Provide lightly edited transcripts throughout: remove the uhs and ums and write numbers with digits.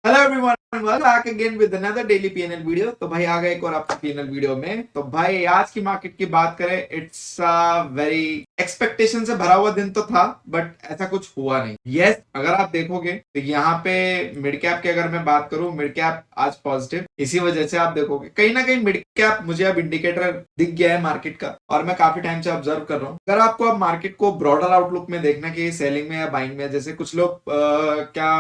Hello everyone, welcome back again with another daily PNL video. तो भाई आ गए एक और आपके पीएनएल वीडियो में। तो भाई आज की मार्केट की बात करें, इट्स अ वेरी एक्सपेक्टेशन से भरा हुआ दिन तो था, बट ऐसा कुछ हुआ नहीं। यस, अगर आप देखोगे तो यहाँ पे मिड कैप की अगर मैं बात करूं, मिड कैप आज पॉजिटिव। इसी वजह से आप देखोगे कहीं ना कहीं मिड कैप मुझे अब इंडिकेटर दिख गया है मार्केट का, और मैं काफी टाइम से ऑब्जर्व कर रहा हूँ। अगर आपको अब मार्केट को ब्रॉडर आउटलुक में देखना कि सेलिंग में या बाइंग में, जैसे कुछ लोग क्या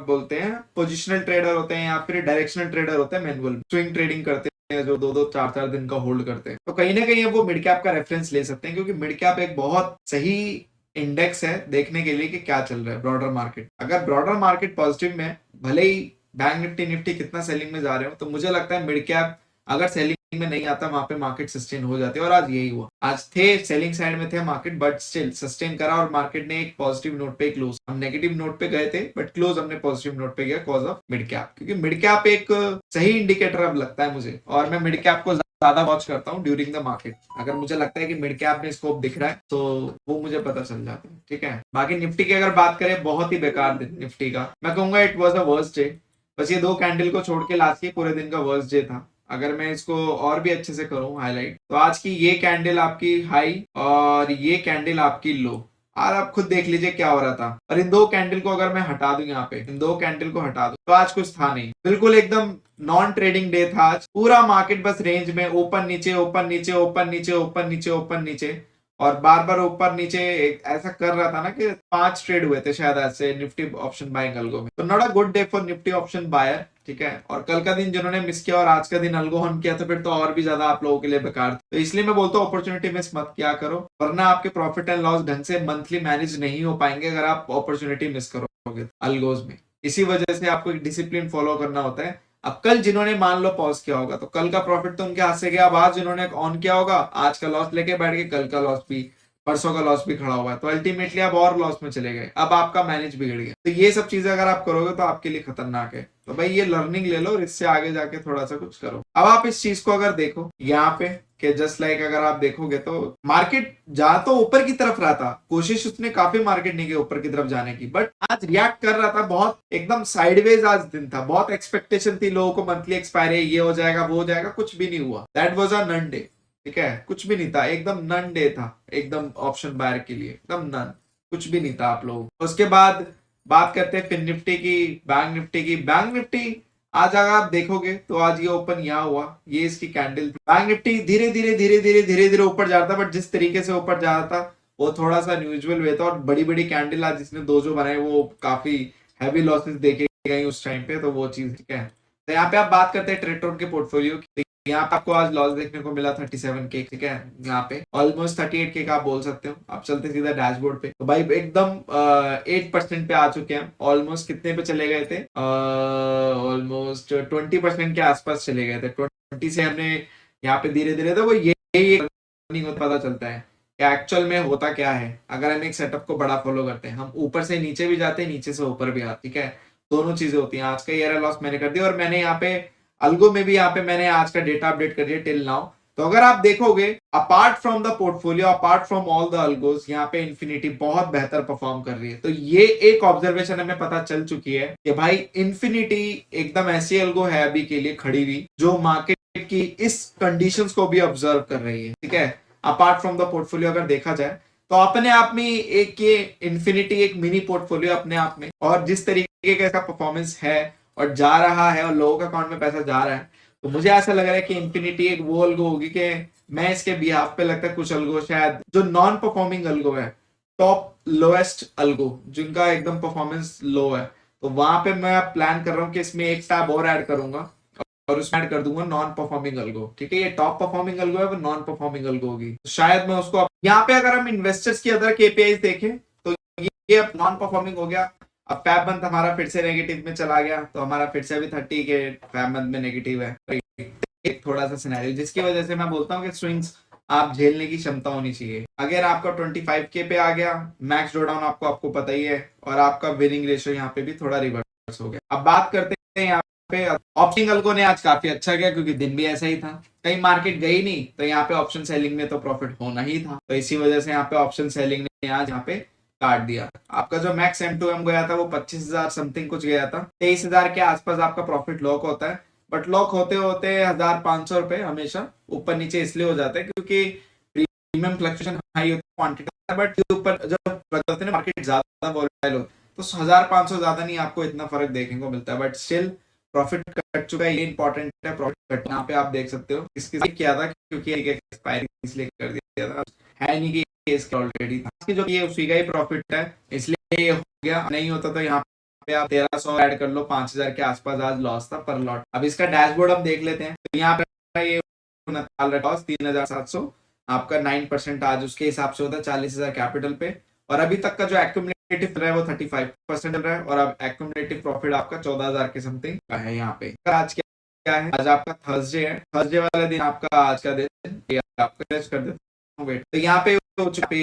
बोलते हैं, पोजिशनल ट्रेडर होते हैं या फिर डायरेक्शनल ट्रेडर होते हैं, मैनुअल स्विंग ट्रेडिंग करते हैं जो 2-2 4-4 दिन का होल्ड करते हैं। तो कहीं ना कहीं वो मिड कैप का रेफरेंस ले सकते हैं, क्योंकि मिड कैप एक बहुत सही इंडेक्स है देखने के लिए कि क्या चल रहा है ब्रॉडर मार्केट। अगर ब्रॉडर मार्केट पॉजिटिव में, भले ही बैंक निफ्टी निफ्टी कितना सेलिंग में जा रहे हो, तो मुझे लगता है मिड कैप अगर सेलिंग में नहीं आता, वहां पे मार्केट सस्टेन हो जाती है। और आज यही हुआ, आज थे सेलिंग साइड में थे मार्केट, बट स्टिल सस्टेन करा और मार्केट ने एक पॉजिटिव नोट पे क्लोज। हम नेगेटिव नोट पे गए थे, बट क्लोज हमने पॉजिटिव नोट पे गया कॉज ऑफ मिड कैप, क्योंकि मिड कैप एक सही इंडिकेटर अब लगता है मुझे। और मैं मिड कैप को ज्यादा वॉच करता हूँ ड्यूरिंग द मार्केट। अगर मुझे लगता है कि मिड कैप में स्कोप दिख रहा है तो वो मुझे पता चल जाता है। ठीक है, बाकी निफ्टी की अगर बात करें, बहुत ही बेकार दिन निफ्टी का। मैं कहूंगा it was a worst day. बस ये 2 कैंडल को छोड़ के लास्ट के पूरे दिन का वर्स्ट डे था। अगर मैं इसको और भी अच्छे से करूं हाईलाइट, तो आज की ये कैंडल आपकी हाई और ये कैंडल आपकी लो। और आप खुद देख लीजिए क्या हो रहा था। और इन 2 कैंडल को अगर मैं हटा दूं, यहाँ पे इन 2 कैंडल को हटा दूं, तो आज कुछ था नहीं, बिल्कुल एकदम नॉन ट्रेडिंग डे था आज। पूरा मार्केट बस रेंज में ऊपर नीचे ऊपर नीचे ऊपर नीचे ऊपर नीचे ऊपर नीचे, और बार बार ऊपर नीचे ऐसा कर रहा था ना कि 5 ट्रेड हुए थे शायद आज से निफ्टी ऑप्शन बाइंग अल्गो में। तो not a good day for Nifty option buyer. ठीक है, और कल का दिन जिन्होंने मिस किया और आज का दिन अल्गो ऑन किया, तो फिर तो और भी ज्यादा आप लोगों के लिए बेकार था। तो इसलिए मैं बोलता हूँ अपॉर्चुनिटी मिस मत किया करो, वरना आपके प्रॉफिट एंड लॉस ढंग से मंथली मैनेज नहीं हो पाएंगे अगर आप अपॉर्चुनिटी मिस करोगे अल्गोज में। इसी वजह से आपको एक डिसिप्लिन फॉलो करना होता है। अब कल जिन्होंने मान लो पॉज किया होगा, तो कल का प्रॉफिट तो उनके हाथ से गया। अब आज जिन्होंने ऑन किया होगा, आज का लॉस लेके बैठ गए, कल का लॉस भी, परसों का लॉस भी खड़ा हुआ है, तो अल्टीमेटली आप और लॉस में चले गए। अब आपका मैनेज बिगड़ गया। तो ये सब चीजें अगर आप करोगे तो आपके लिए खतरनाक है। तो भाई ये लर्निंग ले लो और इससे आगे जाके थोड़ा सा कुछ करो। अब आप इस चीज को अगर देखो यहाँ पे, कि जस्ट लाइक अगर आप देखोगे तो मार्केट जा तो ऊपर की तरफ रहा था, कोशिश उसने काफी मार्केट ने की ऊपर की तरफ जाने की, बट आज रिएक्ट कर रहा था बहुत एकदम साइडवेज। आज दिन था, बहुत एक्सपेक्टेशन थी लोगों को, मंथली एक्सपायरी ये हो जाएगा वो हो जाएगा, कुछ भी नहीं हुआ। That was a none day. ठीक है, कुछ भी नहीं था, एकदम नन डे था, एकदम ऑप्शन बायर के लिए एकदम नन, कुछ भी नहीं था आप लोग। उसके बाद बात करते हैं फिर निफ्टी की, बैंक निफ्टी की। बैंक निफ्टी आज अगर आप देखोगे तो आज ये ओपन यहाँ हुआ, ये इसकी कैंडल थी। बैंक निफ्टी धीरे धीरे धीरे धीरे धीरे धीरे ऊपर जा रहा था, बट जिस तरीके से ऊपर जा रहा था वो थोड़ा सा न्यूजुअल वे था। और बड़ी बड़ी कैंडल आज जिसने दो जो बनाए, वो काफी हैवी लॉसेस देखे गए उस टाइम पे, तो वो चीज। ठीक है, तो यहाँ पे आप बात करते हैं ट्रेडर के पोर्टफोलियो की। यहाँ पे आपको आज लॉस देखने को मिला 37K। ठीक है, यहाँ पे ऑलमोस्ट 38K का आप बोल सकते हो। आप चलते सीधा डैशबोर्ड पे, तो भाई एकदम 8% पे आ चुके हैं। ऑलमोस्ट कितने पे चले गए थे, ऑलमोस्ट 20% के आसपास चले गए थे। 20 से हमने यहाँ पे धीरे धीरे, तो वो यही पता चलता है कि एक्चुअल में होता क्या है। अगर हम एक सेटअप को बड़ा फॉलो करते हैं, हम ऊपर से नीचे भी जाते हैं, नीचे से ऊपर भी आते। ठीक है, दोनों चीजें होती हैं। आज का एरिया लॉस मैंने कर दिया, और मैंने यहाँ पे अल्गो में भी यहाँ पे मैंने आज का डेटा अपडेट कर दिया टिल नाउ। तो अगर आप देखोगे, apart from the portfolio, apart from all the algos, यहाँ पे इन्फिनिटी बहुत बेहतर परफॉर्म कर रही है। तो ये एक ऑब्जर्वेशन हमें पता चल चुकी है कि भाई इन्फिनिटी एकदम ऐसी अल्गो है अभी के लिए खड़ी हुई, जो मार्केट की इस कंडीशंस को भी ऑब्जर्व कर रही है। ठीक है, अपार्ट फ्रॉम द पोर्टफोलियो अगर देखा जाए, तो अपने आप में एक ये इन्फिनिटी एक मिनी पोर्टफोलियो अपने आप में, और जिस तरीके का इसका परफॉर्मेंस है और जा रहा है, और लोगों के अकाउंट में पैसा जा रहा है, तो मुझे ऐसा लग रहा है कि इन्फिनिटी एक वो अल्गो होगी कि मैं इसके बिहाफ पे लगता है कुछ अल्गो शायद जो नॉन परफॉर्मिंग अल्गो है, टॉप लोएस्ट अल्गो जिनका एकदम परफॉर्मेंस लो है, तो वहां पे मैं प्लान कर रहा हूँ कि इसमें एक टैब और ऐड करूंगा और उसमें ऐड कर दूंगा नॉन परफॉर्मिंग अल्गो। ठीक है, ये टॉप परफॉर्मिंग अल्गो है, वो नॉन परफॉर्मिंग अल्गो होगी। तो शायद मैं उसको यहाँ पे, अगर हम इन्वेस्टर्स की अदर केपीआईज देखें, तो ये अब नॉन परफॉर्मिंग हो गया। अब फैब मंथ हमारा फिर से नेगेटिव में चला गया, तो हमारा फिर से अभी 30 के फैब मंथ में नेगेटिव है। एक थोड़ा सा सिनेरियो, जिसकी वजह से मैं बोलता हूँ कि स्विंग्स आप झेलने की क्षमता होनी चाहिए। अगर आपका 25K पे आ गया मैक्स ड्रॉडाउन, आपको पता ही है, और आपका विनिंग रेशियो यहाँ पे भी थोड़ा रिवर्स हो गया। अब बात करते हैं यहाँ पे ऑप्शन अल्गो ने आज काफी अच्छा किया, क्योंकि दिन भी ऐसा ही था, कहीं मार्केट गई नहीं, तो यहाँ पे ऑप्शन सेलिंग में तो प्रॉफिट होना ही था। तो इसी वजह से यहाँ पे ऑप्शन सेलिंग ने आज यहाँ पे काट दिया। आपका जो मैक्स M2M गया था वो 25,000 समथिंग कुछ गया था, 23,000 के आसपास आपका प्रॉफिट लॉक होता है। बट लॉक होते होते 1,500 रुपए हमेशा ऊपर नीचे इसलिए हो जाता है क्योंकि प्रीमियम फ्लक्चुएशन हाई होती है, क्वांटिटी, बट ऊपर जब मार्केट ज्यादा वोलेटाइल होता है तो 1,500 ज्यादा नहीं आपको इतना फर्क देखने को मिलता है। बट स्टिल प्रॉफिट कट चुका है, ये इंपॉर्टेंट है। प्रॉफिट कट यहाँ पे आप देख सकते हो किसकी किया था, क्योंकि एक्सपायरी इसलिए कर दिया था, है नहीं कि इसका ऑलरेडी था कि जो ये उसी का ही प्रॉफिट है इसलिए ये हो गया। नहीं होता तो यहाँ पे आप 1,300 ऐड कर लो, 5,000 के आसपास आज लॉस था पर लॉट। अब इसका डैशबोर्ड हम देख लेते हैं। तो यहाँ पे ये 3,700 आपका 9% आज उसके हिसाब से होता है 40,000 कैपिटल पे। और अभी तक का जो एक्यूमुलेटिव रहा है वो 35% रहा है, और अब एक्यूमुलेटिव प्रॉफिट आपका 14,000 के समथिंग का है। यहाँ पे आज क्या है, आज आपका थर्सडे है, थर्सडे वाले दिन आपका आज का दिन आपका कर देता हूँ। वेट, तो यहाँ पे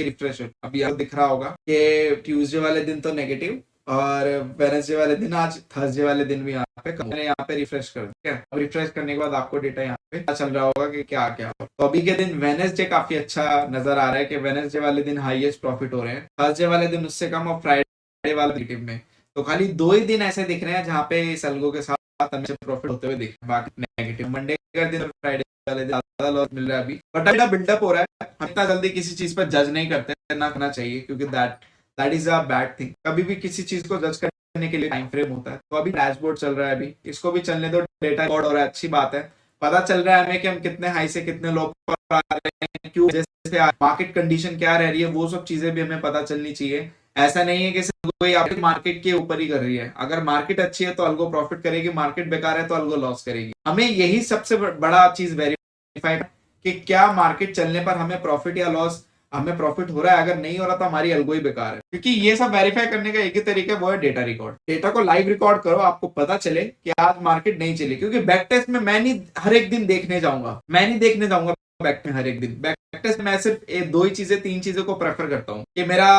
रिफ्रेश हो, अभी आपको दिख रहा होगा कि ट्यूसडे वाले दिन तो नेगेटिव और वेडनेसडे वाले दिन, आज थर्सडे वाले दिन भी यहाँ पे मैंने यहाँ पे रिफ्रेश कर दिया। अब रिफ्रेश करने के बाद आपको डेटा यहाँ पे चल रहा होगा कि क्या क्या हो। तो अभी के दिन वेडनेसडे काफी अच्छा नजर आ रहा है कि वेडनेसडे वाले दिन हाईएस्ट प्रॉफिट हो रहे हैं, थर्सडे वाले दिन उससे कम और फ्राइडे वाले नेगेटिव में। तो खाली 2 ही दिन ऐसे दिख रहे हैं जहाँ पे इस अलगो के साथ हमें प्रॉफिट होते हुए दिख रहे हैं, बाकी नेगेटिव। मंडे का दिन और फ्राइडे वाले दिन ज्यादा लॉस मिल रहा है अभी, बट अभी बिल्डअप हो रहा है। हम इतना जल्दी किसी चीज पर जज नहीं करते, ना करना चाहिए, क्योंकि that is a bad thing. कभी भी किसी चीज को जज करने के लिए टाइम फ्रेम होता है। तो अभी डैशबोर्ड चल रहा है, अभी इसको भी चलने दो, डेटा रिकॉर्ड हो रहा है, अच्छी बात है। पता चल रहा है हमें कि हम कितने हाई से कितने लो पर आ रहे हैं, क्यों, जैसे मार्केट कंडीशन क्या रह रही है, वो सब चीजें भी हमें पता चलनी चाहिए। ऐसा नहीं है कि कोई आपकी मार्केट के ऊपर ही कर रही है। अगर मार्केट अच्छी है तो अलगो प्रॉफिट करेगी, मार्केट बेकार है तो अलगो लॉस करेगी। हमें यही सबसे बड़ा चीज वेरीफाई कि क्या मार्केट चलने पर हमें प्रॉफिट या लॉस, हमें प्रॉफिट हो रहा है, अगर नहीं हो रहा तो हमारी अलगो ही बेकार है। क्योंकि ये सब वेरीफाई करने का एक ही तरीका है, वो है डेटा रिकॉर्ड। डेटा को लाइव रिकॉर्ड करो, आपको पता चले कि आज मार्केट नहीं चली। क्योंकि बैक टेस्ट में मैं नहीं हर एक दिन देखने जाऊंगा, बैक में हर एक दिन। बैक टेस्ट में मैं सिर्फ 2 ही चीजें 3 चीजों को प्रेफर करता हूँ कि मेरा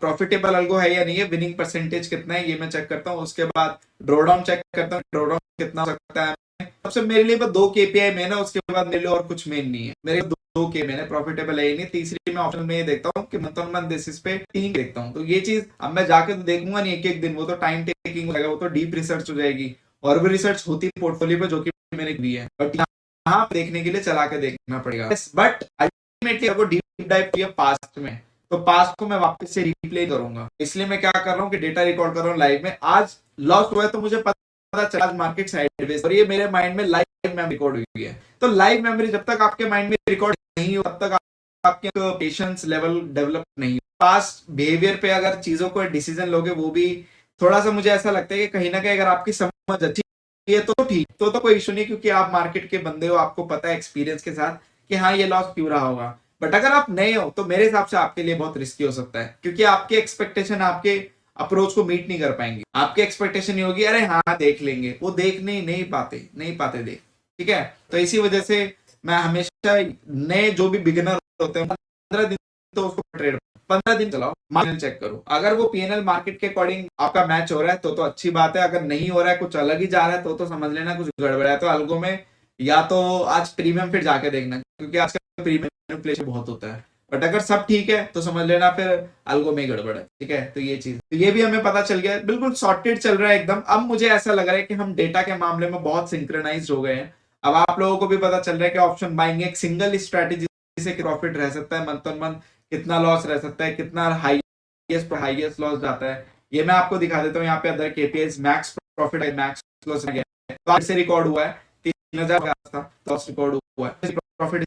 प्रॉफिटेबल अलगो है या नहीं है, विनिंग परसेंटेज कितना है ये मैं चेक करता हूँ। उसके बाद ड्रॉडाउन चेक करता हूँ, ड्रॉडाउन कितना हो सकता है। सबसे मेरे लिए 2 केपीआई मेन है, उसके बाद मेरे लिए और कुछ मेन नहीं है। मेरे 2 के मैंने प्रॉफिटेबल है ही नहीं। तीसरी मैं ऑप्शन में ये देखता हूँ कि मंथ ऑन मंथ बेसिस पे 3 देखता हूँ। तो ये चीज अब मैं जाके तो देखूंगा नहीं एक एक दिन, वो तो टाइम टेकिंग हो जाएगा, वो तो डीप रिसर्च हो जाएगी। और भी रिसर्च होती है पोर्टफोलियो पे जो कि मैंने की है, बट यहाँ देखने के लिए चला के देखना पड़ेगा। बट अल्टीमेटली अगर डीप डाइव किया पास्ट में, तो पास्ट को मैं वापस से रिप्ले करूंगा। इसलिए मैं क्या कर रहा हूँ कि डेटा रिकॉर्ड कर रहा हूँ लाइव में। आज लॉस हुआ है तो मुझे पता चला आज मार्केट साइडवेज, और ये मेरे माइंड में लाइव में रिकॉर्ड हुई है। तो लाइव मेमोरी जब तक आपके माइंड में रिकॉर्ड नहीं हो तब तक आपके पेशेंस लेवल डेवलप नहीं। पास्ट बिहेवियर पे अगर चीजों को डिसीजन लोगे, वो भी थोड़ा सा मुझे ऐसा लगता है कि कहीं ना कहीं अगर आपकी समझ अच्छी है तो ठीक, तो कोई इशू नहीं, क्योंकि आप मार्केट के बंदे हो, आपको पता है एक्सपीरियंस के साथ कि हाँ ये लॉस क्यों रहा होगा। बट अगर आप नए हो तो मेरे हिसाब से आपके लिए बहुत रिस्की हो सकता है, क्योंकि आपके एक्सपेक्टेशन आपके अप्रोच को मीट नहीं कर पाएंगे। आपकी एक्सपेक्टेशन ये होगी अरे हाँ देख लेंगे, वो देख नहीं पाते देख, ठीक है। तो इसी वजह से मैं हमेशा नए जो भी बिगिनर होते हैं 15 दिन तो उसको ट्रेड 15 दिन चलाओ, मार्जिन चेक करो। अगर वो पीएनएल मार्केट के अकॉर्डिंग आपका मैच हो रहा है तो अच्छी बात है। अगर नहीं हो रहा है, कुछ अलग ही जा रहा है तो समझ लेना कुछ गड़बड़ है। तो अलगो में या तो आज प्रीमियम फिर जाके देखना, क्योंकि आजकल प्रीमियम बहुत होता है। बट अगर सब ठीक है तो समझ लेना फिर अलगो में गड़बड़ है, ठीक है। तो ये चीज, तो ये भी हमें पता चल गया, बिल्कुल सॉर्टेड चल रहा है एकदम। अब मुझे ऐसा लग रहा है कि हम डेटा के मामले में बहुत सिंक्रोनाइज हो गए हैं। अब आप लोगों को भी पता चल रहा है कि ऑप्शन बाइंग एक सिंगल स्ट्रेटेजी से प्रॉफिट रह सकता है, मंथ ऑन मंथ कितना लॉस रह सकता है, कितना हाईएस्ट लॉस जाता है, ये मैं आपको दिखा देता हूँ। यहाँ पे अदर केपीआईज मैक्स प्रॉफिट है, मैक्स लॉस है, तो आज से रिकॉर्ड हुआ है 3,000 था, लॉस रिकॉर्ड हुआ है, प्रॉफिट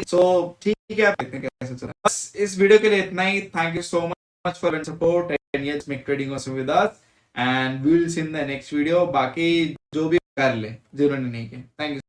सो ठीक है। आप देखते हैं कैसे चला। बस इस वीडियो के लिए इतना ही। Thank you so much for your support and yes make trading also with us, and we will see in the next video. बाकी जो भी कर ले, जिन्होंने नहीं किया, थैंक यू।